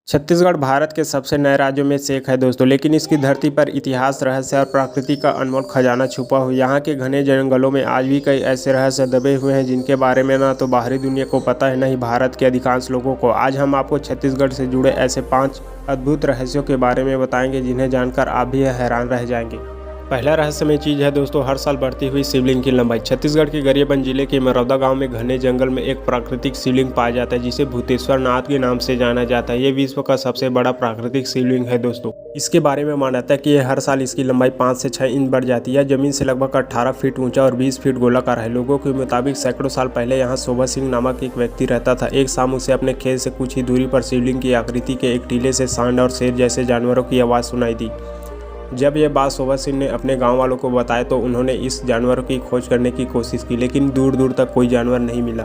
छत्तीसगढ़ भारत के सबसे नए राज्यों में से एक है दोस्तों, लेकिन इसकी धरती पर इतिहास, रहस्य और प्रकृति का अनमोल खजाना छुपा हुआ। यहाँ के घने जंगलों में आज भी कई ऐसे रहस्य दबे हुए हैं जिनके बारे में ना तो बाहरी दुनिया को पता है, न ही भारत के अधिकांश लोगों को। आज हम आपको छत्तीसगढ़ से जुड़े ऐसे 5 अद्भुत रहस्यों के बारे में बताएंगे जिन्हें जानकर आप भी हैरान रह जाएंगे। पहला रहस्यमय चीज़ है दोस्तों, हर साल बढ़ती हुई शिवलिंग की लंबाई। छत्तीसगढ़ के गरियाबंद जिले के मरौदा गांव में घने जंगल में एक प्राकृतिक शिवलिंग पाया जाता है जिसे भूतेश्वर नाथ के नाम से जाना जाता है। ये विश्व का सबसे बड़ा प्राकृतिक शिवलिंग है दोस्तों। इसके बारे में माना जाता है कि हर साल इसकी लंबाई 5 से 6 इंच बढ़ जाती है। जमीन से लगभग 18 फीट ऊंचा और 20 फीट गोलाकार है। लोगों के मुताबिक सैकड़ों साल पहले यहाँ शोभा सिंह नामक एक व्यक्ति रहता था। एक शाम उसे अपने खेत से कुछ ही दूरी पर शिवलिंग की आकृति के एक टीले से सांड और शेर जैसे जानवरों की आवाज़ सुनाई दी। जब यह बात शोभा सिंह ने अपने गांव वालों को बताया तो उन्होंने इस जानवर की खोज करने की कोशिश की, लेकिन दूर दूर तक कोई जानवर नहीं मिला।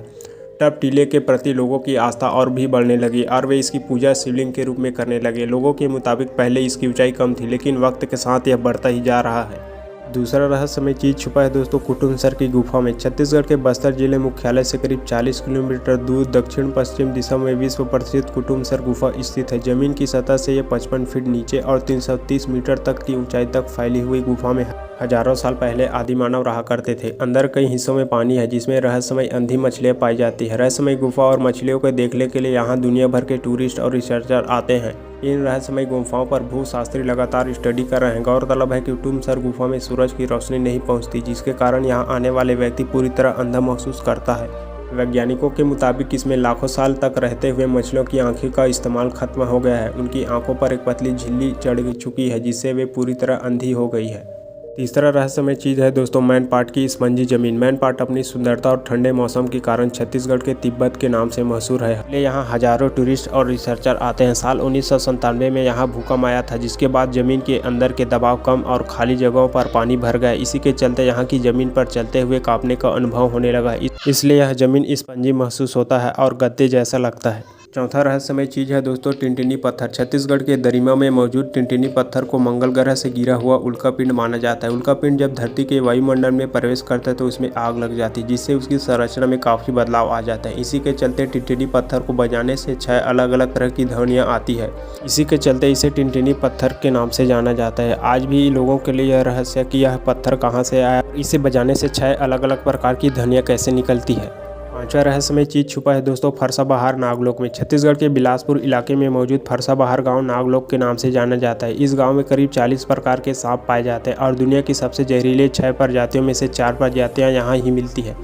तब टीले के प्रति लोगों की आस्था और भी बढ़ने लगी और वे इसकी पूजा शिवलिंग के रूप में करने लगे। लोगों के मुताबिक पहले इसकी ऊंचाई कम थी, लेकिन वक्त के साथ यह बढ़ता ही जा रहा है। दूसरा रहस्यमय चीज़ छुपा है दोस्तों, कुटुमसर की गुफा में। छत्तीसगढ़ के बस्तर जिले मुख्यालय से करीब 40 किलोमीटर दूर दक्षिण पश्चिम दिशा में विश्व प्रसिद्ध कुटुमसर गुफा स्थित है। जमीन की सतह से यह 55 फीट नीचे और 330 मीटर तक की ऊंचाई तक फैली हुई गुफा में हजारों साल पहले आदि मानव रहा करते थे। अंदर कई हिस्सों में पानी है जिसमें रहस्यमय अंधी मछलियाँ पाई जाती है। रहस्यमय गुफा और मछलियों को देखने के लिए यहाँ दुनिया भर के टूरिस्ट और रिसर्चर आते हैं। इन रहस्यमय गुफाओं पर भूशास्त्री लगातार स्टडी कर रहे हैं। गौरतलब है कि कुटुमसर गुफा में सूरज की रोशनी नहीं पहुंचती, जिसके कारण यहां आने वाले व्यक्ति पूरी तरह अंधा महसूस करता है। वैज्ञानिकों के मुताबिक इसमें लाखों साल तक रहते हुए मछलियों की आंखों का इस्तेमाल खत्म हो गया है। उनकी आंखों पर एक पतली झिल्ली चढ़ चुकी है जिससे वे पूरी तरह अंधी हो गई है। तीसरा रहस्यमय चीज़ है दोस्तों, मैनपाट की स्पंजी जमीन। मैनपाट अपनी सुंदरता और ठंडे मौसम के कारण छत्तीसगढ़ के तिब्बत के नाम से मशहूर है। पहले यहाँ हजारों टूरिस्ट और रिसर्चर आते हैं। साल 1997 में यहाँ भूकंप आया था, जिसके बाद जमीन के अंदर के दबाव कम और खाली जगहों पर पानी भर गया। इसी के चलते यहाँ की जमीन पर चलते हुए कांपने का अनुभव होने लगा, इसलिए यह जमीन स्पंजी महसूस होता है और गद्दे जैसा लगता है। चौथा रहस्यमय चीज़ है दोस्तों, टिनटिनी पत्थर। छत्तीसगढ़ के दरिमा में मौजूद टिनटिनी पत्थर को मंगल ग्रह से गिरा हुआ उल्कापिंड माना जाता है। उल्कापिंड जब धरती के वायुमंडल में प्रवेश करता है तो उसमें आग लग जाती है, जिससे उसकी संरचना में काफ़ी बदलाव आ जाता है। इसी के चलते टिनटिनी पत्थर को बजाने से 6 अलग अलग तरह की ध्वनियाँ आती है। इसी के चलते इसे टिनटिनी पत्थर के नाम से जाना जाता है। आज भी लोगों के लिए यह रहस्य कि यह पत्थर कहाँ से आया, इसे बजाने से 6 अलग अलग प्रकार की ध्वनियाँ कैसे निकलती है। पांचवा रहस्यमय चीज़ छुपा है दोस्तों, फरसाबहार नागलोक में। छत्तीसगढ़ के बिलासपुर इलाके में मौजूद फरसाबहार गांव नागलोक के नाम से जाना जाता है। इस गांव में करीब 40 प्रकार के सांप पाए जाते हैं और दुनिया की सबसे जहरीले 6 प्रजातियों में से 4 प्रजातियां यहां ही मिलती है।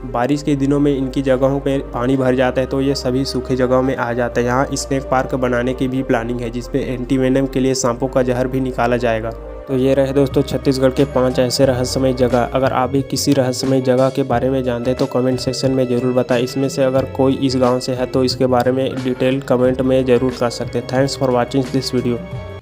बारिश के दिनों में इनकी जगहों में पानी भर जाता है तो ये सभी सूखे जगहों में आ जाता है। यहाँ स्नेक पार्क बनाने की भी प्लानिंग है जिसपे एंटीवेनम के लिए सांपों का जहर भी निकाला जाएगा। तो ये रहे दोस्तों छत्तीसगढ़ के 5 ऐसे रहस्यमय जगह। अगर आप भी किसी रहस्यमय जगह के बारे में जानते हैं तो कमेंट सेक्शन में ज़रूर बताएं। इसमें से अगर कोई इस गांव से है तो इसके बारे में डिटेल कमेंट में ज़रूर कर सकते हैं। Thanks for watching this video.